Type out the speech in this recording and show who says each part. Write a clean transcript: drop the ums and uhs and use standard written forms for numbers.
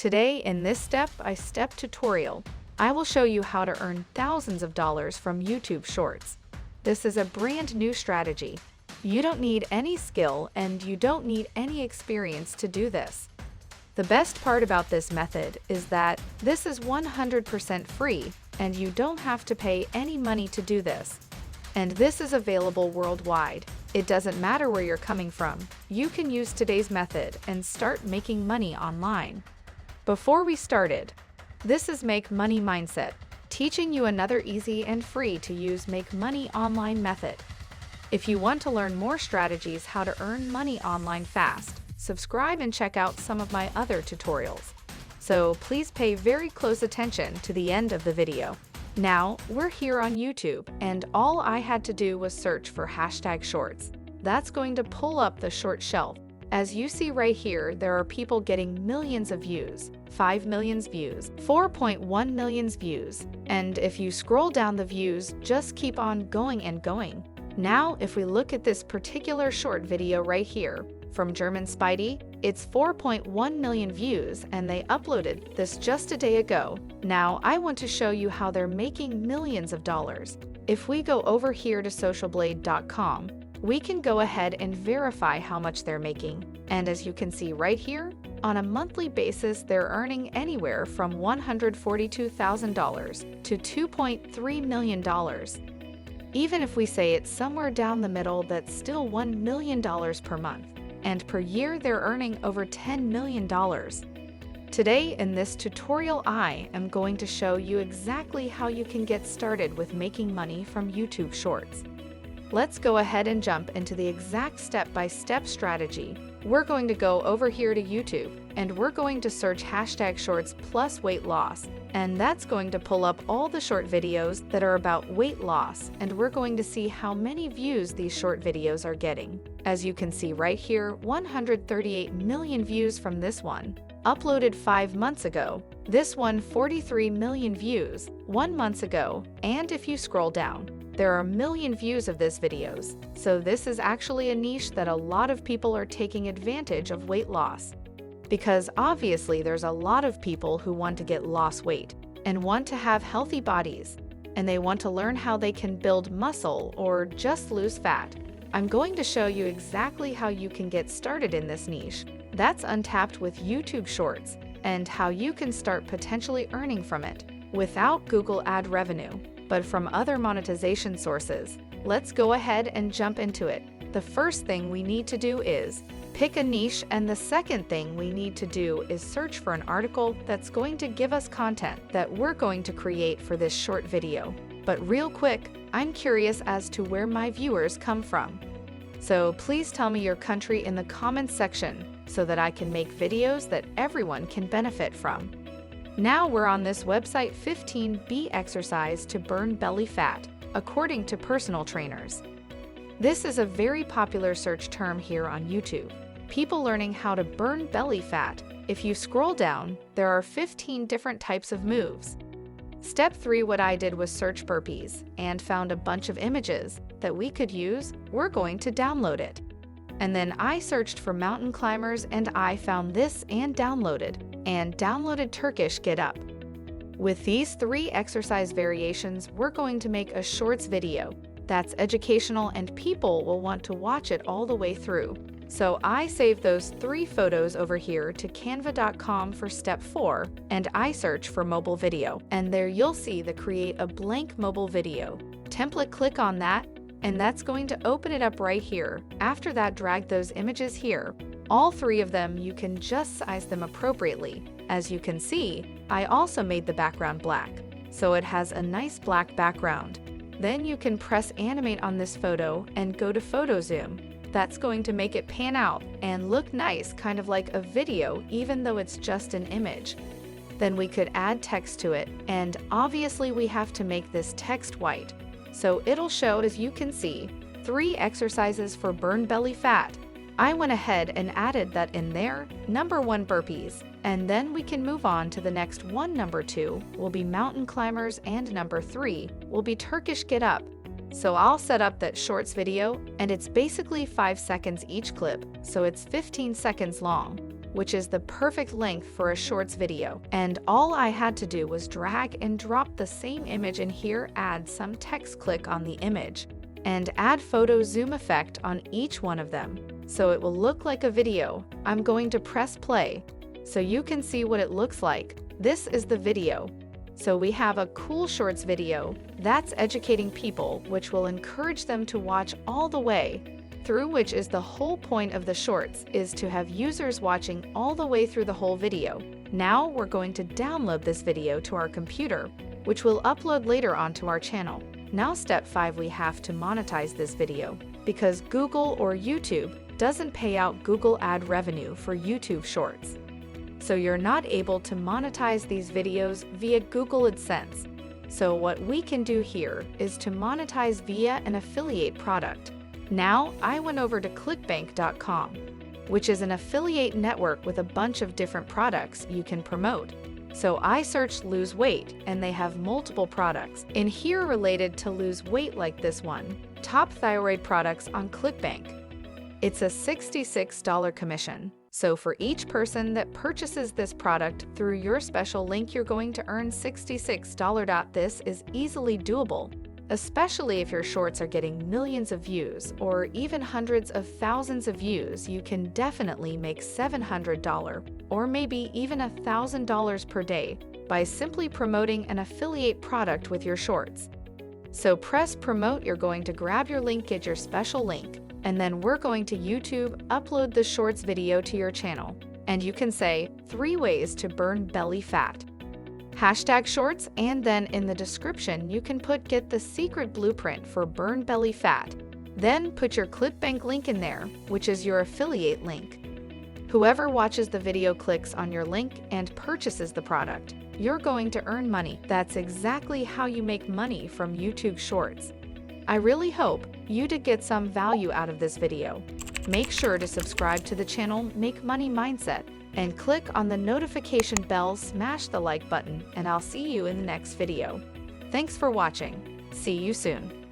Speaker 1: Today, in this step-by-step tutorial, I will show you how to earn thousands of dollars from YouTube Shorts. This is a brand new strategy. You don't need any skill and you don't need any experience to do this. The best part about this method is that this is 100% free and you don't have to pay any money to do this. And this is available worldwide. It doesn't matter where you're coming from. You can use today's method and start making money online. Before we started, this is Make Money Mindset, teaching you another easy and free to use make money online method. If you want to learn more strategies how to earn money online fast, subscribe and check out some of my other tutorials. So please pay very close attention to the end of the video. Now, we're here on YouTube, and all I had to do was search for #shorts. That's going to pull up the short shelf. As you see right here, there are people getting millions of views, 5 million views, 4.1 million views, and if you scroll down the views, just keep on going and going. Now, if we look at this particular short video right here, from German Spidey, it's 4.1 million views and they uploaded this just a day ago. Now, I want to show you how they're making millions of dollars. If we go over here to socialblade.com, we can go ahead and verify how much they're making. And as you can see right here, on a monthly basis, they're earning anywhere from $142,000 to $2.3 million. Even if we say it's somewhere down the middle, that's still $1 million per month. And per year, they're earning over $10 million. Today, in this tutorial, I am going to show you exactly how you can get started with making money from YouTube Shorts. Let's go ahead and jump into the exact step-by-step strategy. We're going to go over here to YouTube, and we're going to search #shorts plus weight loss, and that's going to pull up all the short videos that are about weight loss, and we're going to see how many views these short videos are getting. As you can see right here, 138 million views from this one, uploaded 5 months ago. This one, 43 million views 1 month ago, and if you scroll down, there are a million views of this videos. So this is actually a niche that a lot of people are taking advantage of weight loss. Because obviously there's a lot of people who want to get lost weight and want to have healthy bodies, and they want to learn how they can build muscle or just lose fat. I'm going to show you exactly how you can get started in this niche that's untapped with YouTube Shorts, and how you can start potentially earning from it without Google ad revenue, but from other monetization sources. Let's go ahead and jump into it. The first thing we need to do is pick a niche, and the second thing we need to do is search for an article that's going to give us content that we're going to create for this short video. But real quick, I'm curious as to where my viewers come from. So please tell me your country in the comments section so that I can make videos that everyone can benefit from. Now we're on this website, 15B exercise to burn belly fat, according to personal trainers. This is a very popular search term here on YouTube. People learning how to burn belly fat. If you scroll down, there are 15 different types of moves. Step 3, what I did was search burpees and found a bunch of images that we could use. We're going to download it. And then I searched for mountain climbers and I found this and downloaded Turkish Get Up. With these 3 exercise variations, we're going to make a shorts video that's educational and people will want to watch it all the way through. So I saved those 3 photos over here to canva.com for step 4, and I search for mobile video. And there you'll see the create a blank mobile video template. Click on that, and that's going to open it up right here. After that, drag those images here. All 3 of them, you can just size them appropriately. As you can see, I also made the background black, so it has a nice black background. Then you can press animate on this photo and go to photo zoom. That's going to make it pan out and look nice, kind of like a video, even though it's just an image. Then we could add text to it, and obviously we have to make this text white. So it'll show, as you can see, 3 exercises for burn belly fat. I went ahead and added that in there. Number 1, burpees, and then we can move on to the next one. Number 2 will be mountain climbers, and number 3 will be Turkish Get Up. So I'll set up that shorts video, and it's basically 5 seconds each clip, so it's 15 seconds long. which is the perfect length for a Shorts video. And all I had to do was drag and drop the same image in here, add some text, click on the image, and add photo zoom effect on each one of them, so it will look like a video. I'm going to press play, so you can see what it looks like. This is the video. So we have a cool Shorts video that's educating people, which will encourage them to watch all the way through, which is the whole point of the Shorts, is to have users watching all the way through the whole video. Now we're going to download this video to our computer, which we'll upload later onto our channel. Now step 5, we have to monetize this video, because Google or YouTube doesn't pay out Google ad revenue for YouTube Shorts. So you're not able to monetize these videos via Google AdSense. So what we can do here is to monetize via an affiliate product. Now I went over to clickbank.com, which is an affiliate network with a bunch of different products you can promote. So I searched lose weight, and they have multiple products in here related to lose weight, like this one, top thyroid products on ClickBank. It's a $66 commission. So for each person that purchases this product through your special link, you're going to earn $66. This is easily doable, especially if your Shorts are getting millions of views or even hundreds of thousands of views. You can definitely make $700 or maybe even $1,000 per day by simply promoting an affiliate product with your Shorts. So press promote, you're going to grab your link, get your special link, and then we're going to YouTube, upload the Shorts video to your channel. And you can say 3 ways to burn belly fat, #Shorts, and then in the description you can put get the secret blueprint for burn belly fat. Then put your ClickBank link in there, which is your affiliate link. Whoever watches the video clicks on your link and purchases the product, you're going to earn money. That's exactly how you make money from YouTube Shorts. I really hope you did get some value out of this video. Make sure to subscribe to the channel Make Money Mindset and click on the notification bell, smash the like button, and I'll see you in the next video. Thanks for watching. See you soon.